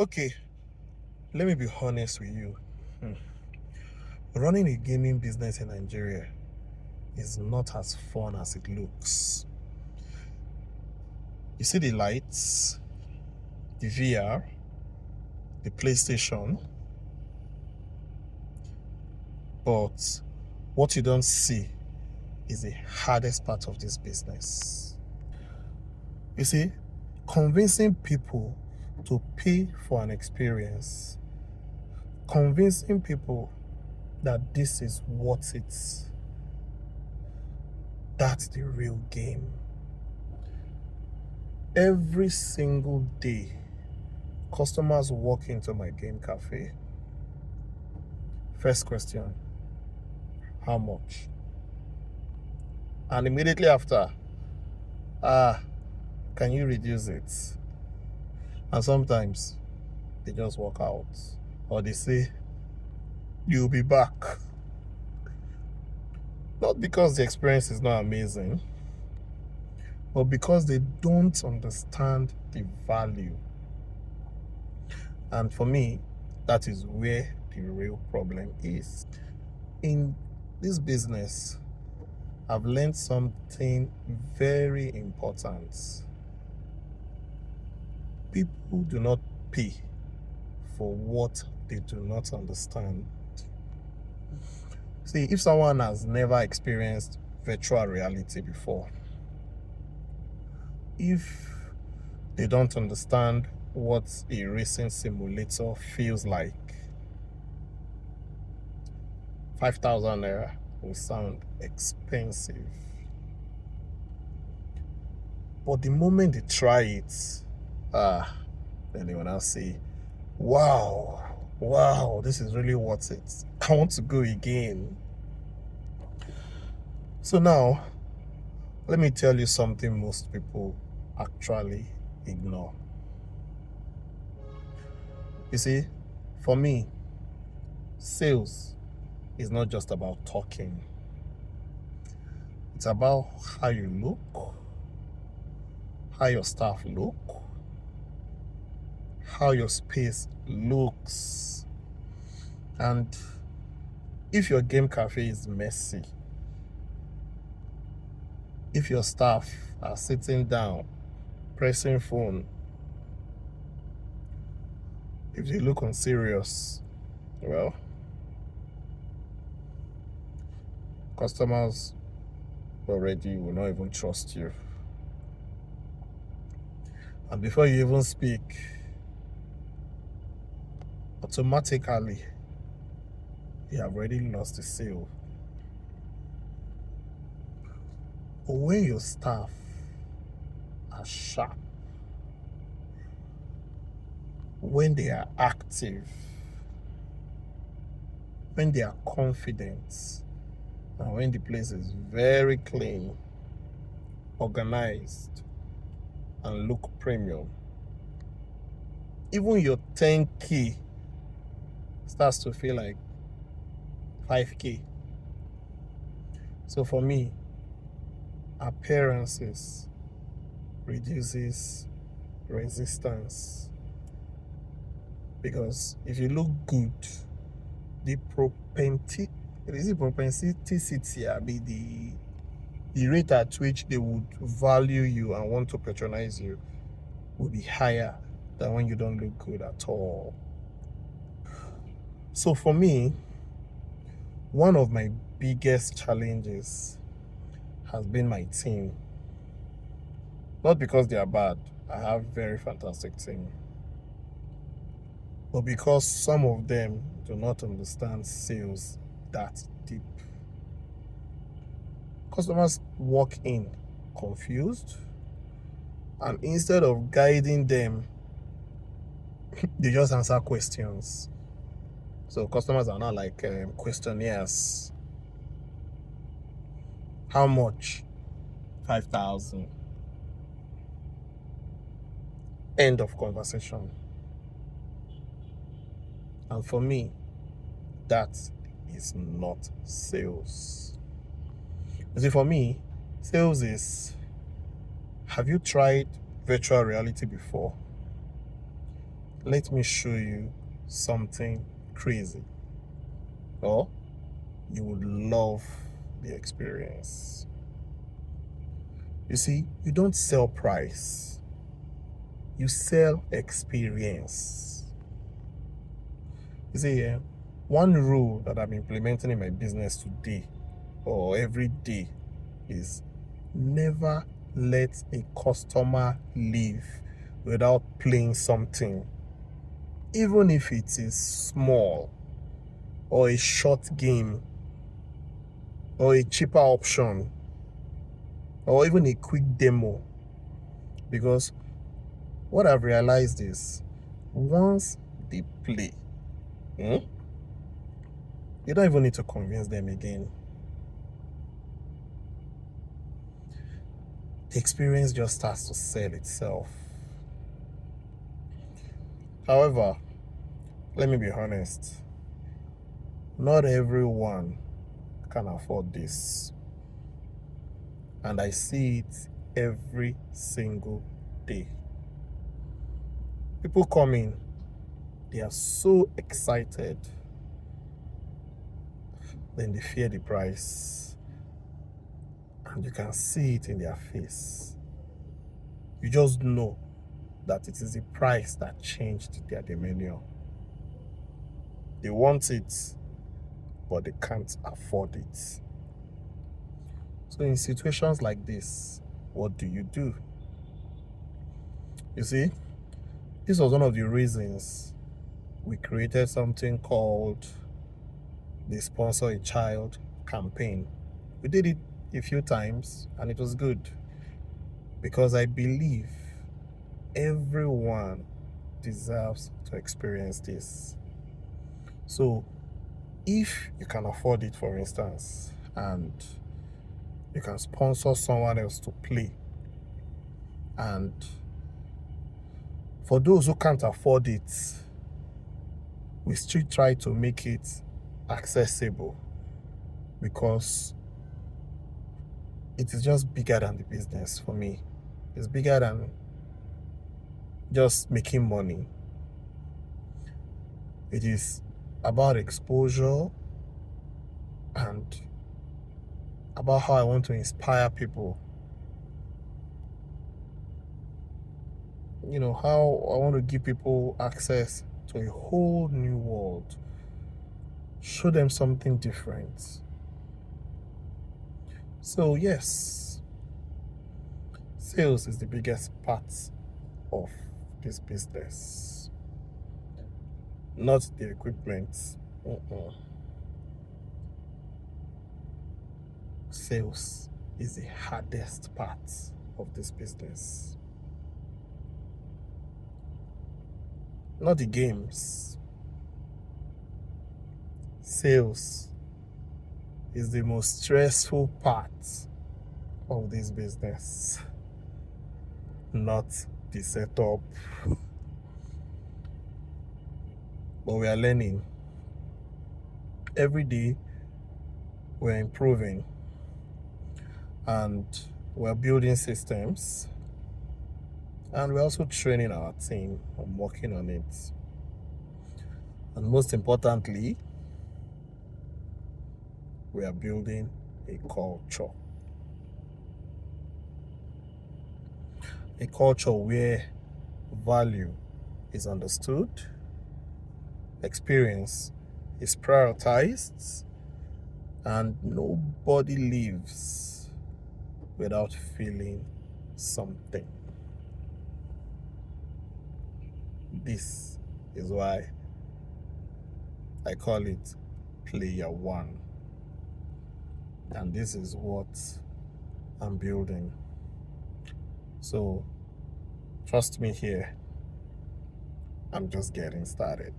Okay, let me be honest with you. Hmm. Running a gaming business in Nigeria is not as fun as it looks. You see the lights, the VR, the PlayStation, but what you don't see is the hardest part of this business. You see, convincing people to pay for an experience, convincing people that this is worth it, that's the real game. Every single day, customers walk into my game cafe. First question, how much? And immediately after, can you reduce it? And sometimes they just walk out, or they say, you'll be back. Not because the experience is not amazing, but because they don't understand the value. And for me, that is where the real problem is. In this business, I've learned something very important. People do not pay for what they do not understand. See, if someone has never experienced virtual reality before, if they don't understand what a racing simulator feels like, 5,000 naira will sound expensive. But the moment they try it, then they will now say, wow, this is really worth it. I want to go again. So now, let me tell you something most people actually ignore. You see, for me, sales is not just about talking. It's about how you look, how your staff look, how your space looks. And if your game cafe is messy, if your staff are sitting down, pressing phone, if they look unserious, well, customers already will not even trust you. And before you even speak, automatically, you have already lost the sale. But when your staff are sharp, when they are active, when they are confident, and when the place is very clean, organized, and look premium, even your 10K starts to feel like 5K. So for me, appearances reduces resistance. Because if you look good, the propensity, the rate at which they would value you and want to patronize you will be higher than when you don't look good at all. So for me, one of my biggest challenges has been my team. Not because they are bad, I have very fantastic team, but because some of them do not understand sales that deep. Customers walk in confused, and instead of guiding them, they just answer questions. So customers are not like questionnaires. How much? 5,000. End of conversation. And for me, that is not sales. You see, for me, sales is, have you tried virtual reality before? let me show you something crazy, or you would love the experience. You see, you don't sell price, you sell experience. You see, one rule that I'm implementing in my business today or every day is never let a customer leave without playing something, even if it is small or a short game or a cheaper option or even a quick demo. Because what I've realized is once they play, you don't even need to convince them again. The experience just starts to sell itself. However, let me be honest, not everyone can afford this. And I see it every single day. People come in, they are so excited, then they fear the price. And you can see it in their face. You just know that it is the price that changed their demeanor. They want it, but they can't afford it. So in situations like this, what do? You see, this was one of the reasons we created something called the Sponsor a Child campaign. We did it a few times and it was good because I believe everyone deserves to experience this. So if you can afford it, for instance, and you can sponsor someone else to play, and for those who can't afford it, we still try to make it accessible because it is just bigger than the business for me. It's bigger than just making money. It is about exposure and about how I want to inspire people. You know, how I want to give people access to a whole new world. Show them something different. So yes, sales is the biggest part of this business, not the equipment. Sales is the hardest part of this business, not the games. Sales is the most stressful part of this business, not the setup. But we are learning. Every day we're improving and we're building systems, and we're also training our team and working on it. And most importantly, we are building a culture. A culture where value is understood, experience is prioritized, and nobody lives without feeling something. This is why I call it Player One. And this is what I'm building. So trust me here, I'm just getting started.